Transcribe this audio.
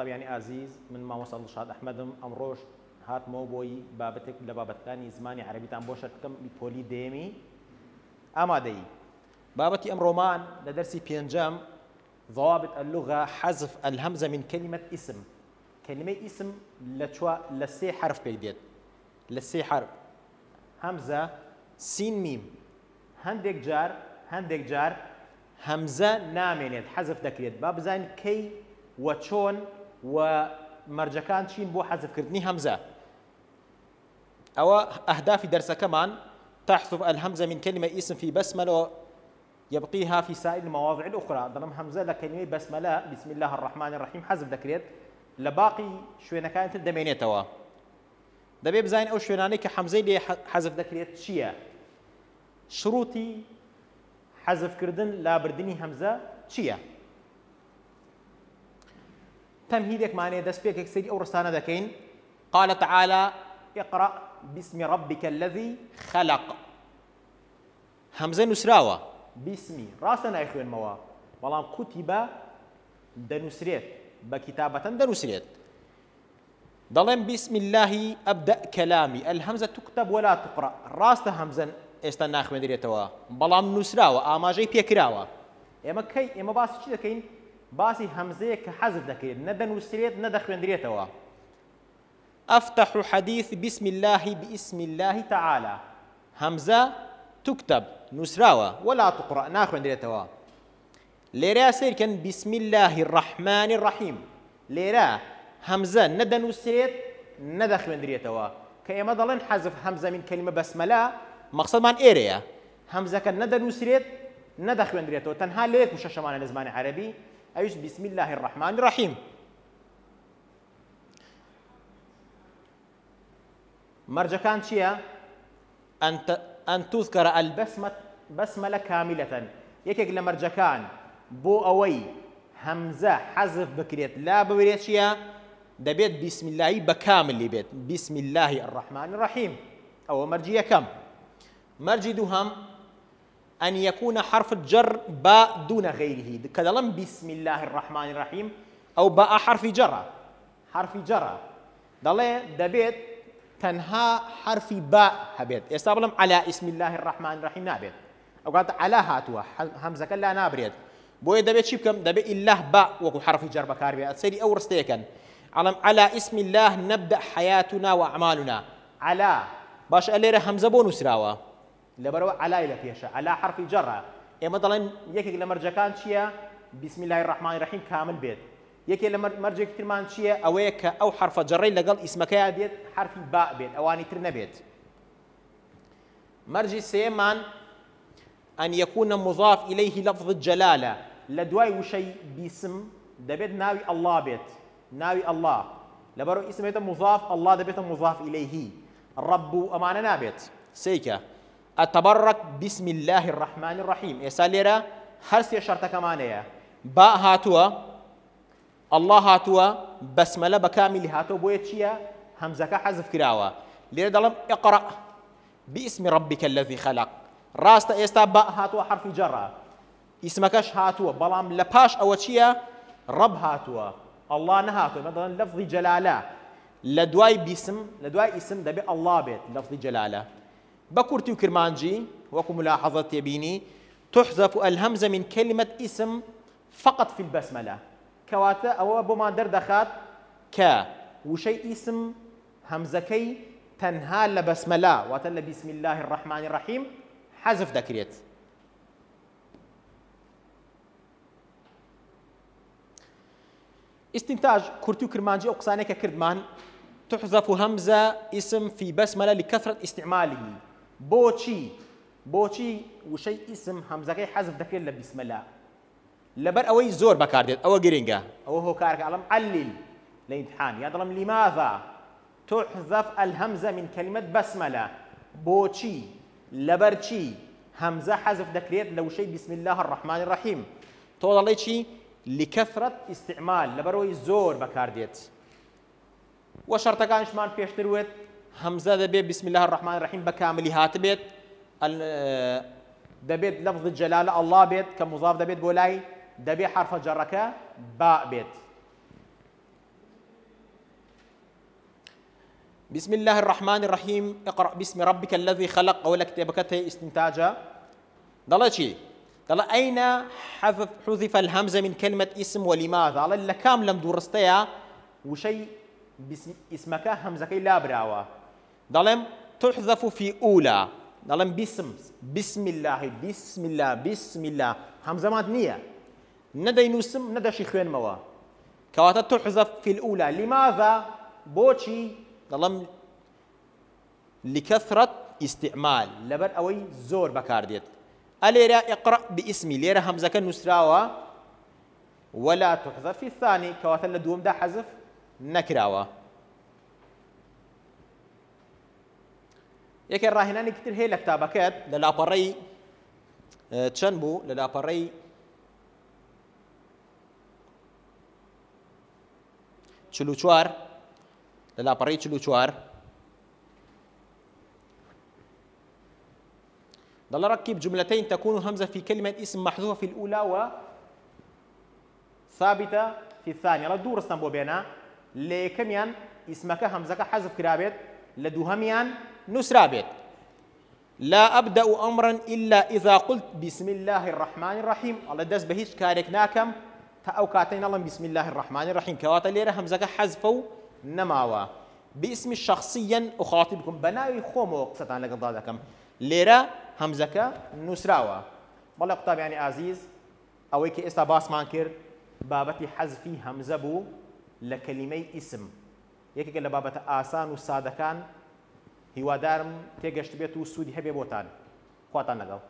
طبيعي عزيز من ما وصل شاد أحمدم أمروش هات مو بوي بابتك لبابتكاني زماني عربي تنبوشتكم بولي ديمي أمادي بابتي أمرومان لدرسي بينجام ضوابط اللغة حذف الهمزة من كلمة اسم كلمة اسم لسي حرف بيديت لسي حرف همزة سين ميم هندك جار همزة نامينيت حذف دكريت باب زين كي وشون ومرجكان شين بو حذف كردني همزة أو أهداف درس كمان تحذف الهمزة من كلمة اسم في بسملة يبقيها في سائر المواضع الأخرى ضمن همزة لكلمة بسملة بسم الله الرحمن الرحيم حذف دكريت لباقي شوينة كانت الدمينيتوا دبيب زين أو شويناني كحمزة لي حذف دكريت شيا شروطي حذف كردن لا بردني همزة شيا تمهيدك معناه دس بيك سيدي أو رسالة ذكين قال تعالى اقرأ باسم ربك الذي خلق همزة نسراوة باسمي راسنا إخوان موا والله كتب دنسريت بكتابة دنسريت ضلم بسم الله أبدأ كلامي الهمزة تكتب ولا تقرأ راسنا همزة استنى إخوان دريتوا بلام نسراوة أما جاي بيكراوة إما كي إما باس شيء ذكين باسي همزة كحذف ذكر ندن وسريت ندخل ندريتوا أفتح حديث بسم الله تعالى همزة تكتب نسراوة ولا تقرأ ناخذ ندريتوا ليرا سير كان بسم الله الرحمن الرحيم ليرا همزة ندن وسريت ندخل ندريتوا كيما ضلن حذف همزة من كلمة بسملة مقصد من إيريا همزة كان ندن وسريت ندخل ندريتوا تنها ليك مش شمال الزمان عربي أيش بسم الله الرحمن الرحيم مرجكان شيا أن تذكر بسملة كاملة يكيك لمرجكان بو أوي همزة حذف بكريت لا بوريت شيا دبيت بسم الله بكامل اللي بيت بسم الله الرحمن الرحيم أو مرجية كم مرجي دوهم أن يكون حرف الجر باء دون غيره كدلم بسم الله الرحمن الرحيم أو باء حرف جر ضل دبيت تنها حرف باء هبيت يستقبلم على اسم الله الرحمن الرحيم نابيت أو قالت على هاتوا همزة كلا نابريت بوي دبيت شيب كم دبيت الله باء وكو حرف جر بكاربيات سيدي أو رستيكن على اسم الله نبدأ حياتنا وأعمالنا على باش ألير همزة بونس راوا لبروا على إلى فيها على حرف جرة مثلا يكي لمرجكان شيا بسم الله الرحمن الرحيم كامل بيت يكي لمرجك ترمان شيا أويك أو حرف جرين لقل اسمك يا بيت حرف باء بيت أواني ترنا بيت مرجي سيمان أن يكون مضاف إليه لفظ الجلالة لدواي وشي باسم دبيت ناوي الله بيت ناوي الله لبروا اسمه مضاف الله دبيت مضاف إليه الرب أمانة نابت سيكا أتبرك بسم الله الرحمن الرحيم يساليرا هرسي شرطة كمان يا باء هاتوا الله هاتوا بسملة بكامل هاتوا بويتشيا همزة حذف كراوة ليرا دلم اقرأ باسم ربك الذي خلق راست يستا باء هاتوا حرف جرة اسمكش هاتوا بلام لباش أوتشيا رب هاتوا الله نهاتوا مثلا لفظ جلالة لدواي اسم دبي الله بيت لفظ جلالة بكورتي وكرمانجي وكم ملاحظة يبيني تحذف الهمزة من كلمة اسم فقط في البسملة كواتا أو بما دردخات ك وشيء اسم همزة كي تنهى لبسملة وتل بسم الله الرحمن الرحيم حذف ذكريت استنتاج كورتي وكرمانجي أو قسانيك كردمان تحذف همزة اسم في بسملة لكثرة استعماله بوشي وشيء اسم همزة كي حذف دكيل بسم الله لبر أوي زور بكارديت أو جرينجا أو هو كارك علم علل لامتحان يضرم لماذا تحذف الهمزة من كلمة بسملة بوشي لبرشي همزة حذف دكريت لو شيء بسم الله الرحمن الرحيم طول شيء لكثرة استعمال لبروي زور بكارديت وشرط كانش مان بيشتروت همزة دبيت بسم الله الرحمن الرحيم بكامل هاتبيت دبيت لفظ الجلالة الله بيت كمضاف دبيت بولاي دبي حرف جركة باء بيت بسم الله الرحمن الرحيم اقرأ باسم ربك الذي خلق أو كتابكته استنتاجا ضل شيء ضل أين حذف الهمزة من كلمة اسم ولماذا ضل لكام لم درستيا وشيء اسمك همزة كي لا براوة ضلم تحذف في أولى ضلم بسم الله همزة مادنية ندى نسم ندى شيخين موا كواتا تحذف في الأولى لماذا بوشي ضلم لكثرة استعمال لبر أوي زور بكارديت أليرا اقرأ باسمي ليرا همزة كنسراوة ولا تحذف في الثاني كواتا لدوم دا حذف نكراوة يكن راهناني كتير هي لكتابكات للاباري تشنبو للاباري تشلوشوار للاباري تشلوشوار ضل ركب جملتين تكون همزة في كلمة اسم محذوفة في الأولى وثابتة في الثانية ردور استنبو بينا لكميان اسمك همزة حذف كرابت لدوهميان نسرابت لا أبدأ أمرا إلا إذا قلت بسم الله الرحمن الرحيم الله داس بهيش كارك ناكم تأوكاتين الله بسم الله الرحمن الرحيم كواتا ليرة همزة حذفوا نماوا باسم شخصيا أخاطبكم بناوي خوم وقصة عن لقضادكم ليرة همزة نسراوا والله قطاب يعني عزيز أويك إستا باس مانكر بابتي حذفي همزة بو لكلمي اسم يكي قال بابت آسان وسادة كان هیوادارم تێگەشت بێت و سوودی هەبێ بۆتان خواتان لەگەڵ